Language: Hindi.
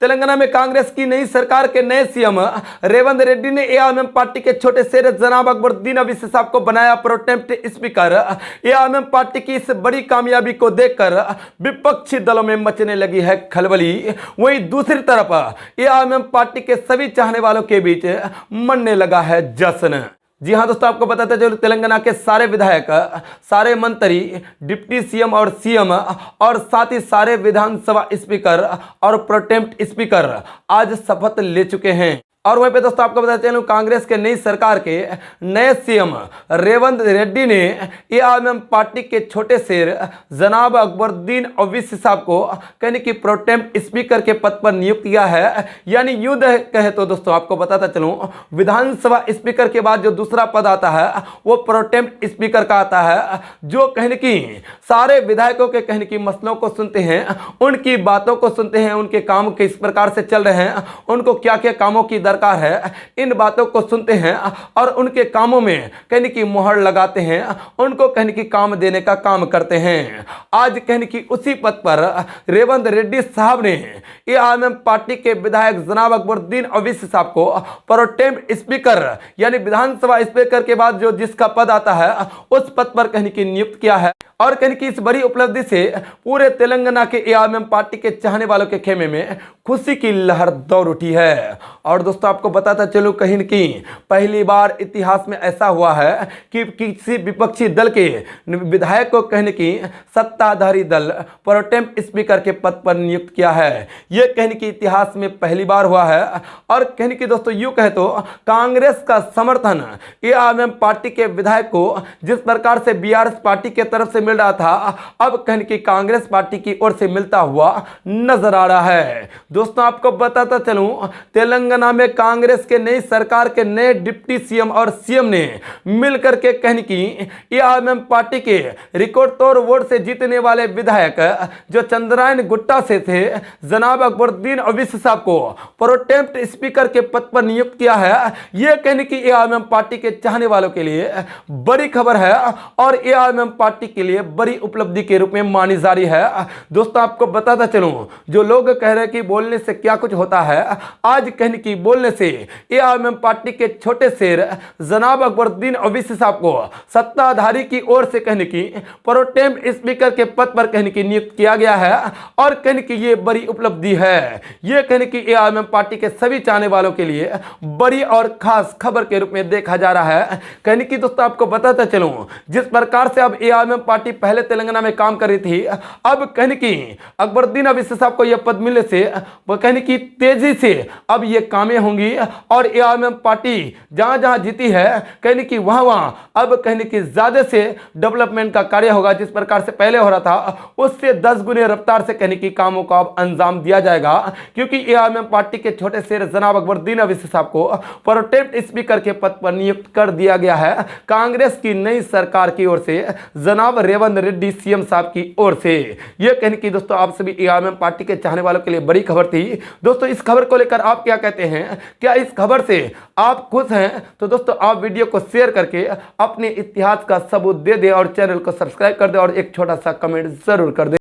तेलंगाना में कांग्रेस की नई सरकार के नए सीएम रेवंत रेड्डी ने एआईएमएम पार्टी के छोटे शेर जनाब अकबरुद्दीन अवीसी साहब को बनाया प्रोटेम्प्ट स्पीकर। एआईएमएम पार्टी की इस बड़ी कामयाबी को देखकर विपक्षी दलों में मचने लगी है खलबली। वहीं दूसरी तरफ एआईएमएम पार्टी के सभी चाहने वालों के बीच मनने लगा है जश्न। जी हां दोस्तों, आपको बताते चलो तेलंगाना के सारे विधायक, सारे मंत्री, डिप्टी सीएम और सीएम और साथ ही सारे विधानसभा स्पीकर और प्रोटेम्प्ट स्पीकर आज शपथ ले चुके हैं। और वहीं पे दोस्तों आपको बताते चलूं कांग्रेस के नई सरकार के नए सीएम रेवंत रेड्डी ने एआईएमएम पार्टी के छोटे शेर जनाब अकबरुद्दीन अवीसी साहब को कहने की प्रोटेम्प्ट स्पीकर के पद पर नियुक्त किया है। यानी यूं कहे तो दोस्तों आपको बताता चलूं विधानसभा स्पीकर के बाद जो दूसरा पद आता है वो प्रोटेम्प्ट स्पीकर का आता है, जो कहने की सारे विधायकों के कहने की मसलों को सुनते हैं, उनकी बातों को सुनते हैं, उनके काम किस प्रकार से चल रहे हैं, उनको क्या क्या कामों की दरकार है, इन बातों को सुनते हैं और उनके कामों में कहने की मुहर लगाते हैं, उनको कहने की काम देने का काम करते हैं। आज कहने की उसी पद पर रेवंत रेड्डी साहब ने एआईएमएम पार्टी के विधायक जनाब अकबरुद्दीन अवीसी साहब को प्रोटेम्प्ट स्पीकर यानी विधानसभा स्पीकर के बाद जो जिसका पद आता है उस पद पर कहने की नियुक्त किया है। और कहने की इस बड़ी उपलब्धि से पूरे तेलंगाना के एआईएमएम पार्टी के चाहने वालों के खेमे में खुशी की लहर दौड़ उठी है। और दोस्तों आपको बताता चलूं कहीं न कहीं पहली बार इतिहास में ऐसा हुआ है कि किसी विपक्षी दल के विधायक को कहने की सत्ताधारी दल प्रोटेम्प्ट स्पीकर के पद पर नियुक्त किया है। यह कहने की इतिहास में पहली बार हुआ है। और कहने की दोस्तों यूं कहे तो कांग्रेस का समर्थन एआईएमएम पार्टी के विधायक को जिस प्रकार से बीआरएस पार्टी के तरफ से मिल रहा था, अब कहने की कांग्रेस पार्टी की ओर से मिलता हुआ नजर आ रहा है। दोस्तों आपको बताता चलूं तेलंगाना में कांग्रेस के नई सरकार के नए डिप्टी सीएम और सीएम ने मिलकर के कहने की एआईएमएम पार्टी के रिकॉर्ड तोड़ वोट से जीतने वाले विधायक जो चंद्रायन गुट्टा से थे जनाब अकबरुद्दीन अवीसी साहब को प्रोटेम्प्ट स्पीकर के पद पर नियुक्त किया है। यह कहने की एआईएमएम पार्टी के चाहने वालों के लिए बड़ी खबर है और एआईएमएम पार्टी के लिए बड़ी उपलब्धि के रूप में मानी जा रही है। दोस्तों आपको बताता चलूं जो लोग कह रहे हैं कि बोलने से क्या कुछ होता है, आज कहने की बोलने से एआईएमएम पार्टी के छोटे शेर जनाब अकबरुद्दीन अवीसी साहब को सत्ताधारी की ओर से कहने की प्रोटेम्प्ट स्पीकर के पद पर कहने की नियुक्त किया गया है। और कहने की ये बड़ी उपलब्धि है। यह कहने की एआईएमएम पार्टी के सभी चाहने वालों के लिए बड़ी और खास खबर के रूप में देखा जा रहा है। कहने की दोस्तों आपको बताता चलूं जिस प्रकार से अब एआईएमएम पार्टी पहले तेलंगाना में काम कर रही थी, अब कहने की अकबरुद्दीन अवीसी साहब को यह पद मिलने से वो कहने की तेजी से अब ये कामें होंगी और एआईएमएम पार्टी जहां जहां जीती है कहने की वहां वहां अब कहने की ज्यादा से डेवलपमेंट का कार्य होगा। जिस प्रकार से पहले हो रहा था उससे 10 गुने रफ्तार से कहने की कामों को अब अंजाम दिया जाएगा, क्योंकि एआईएमएम पार्टी के छोटे शेर जनाब अकबरुद्दीन अवीसी साहब को प्रोटेम्प्ट स्पीकर के पद पर नियुक्त कर दिया गया है कांग्रेस की नई सरकार की ओर से, जनाब रेवंत रेड्डी सीएम साहब की ओर से। यह कहने की दोस्तों आप सभी एआईएमएम पार्टी के चाहने वालों के लिए बड़ी खबर थी। दोस्तों इस खबर को लेकर आप क्या कहते हैं? क्या इस खबर से आप खुश हैं? तो दोस्तों आप वीडियो को शेयर करके अपने इतिहास का सबूत दे दें और चैनल को सब्सक्राइब कर दें और एक छोटा सा कमेंट जरूर कर दें।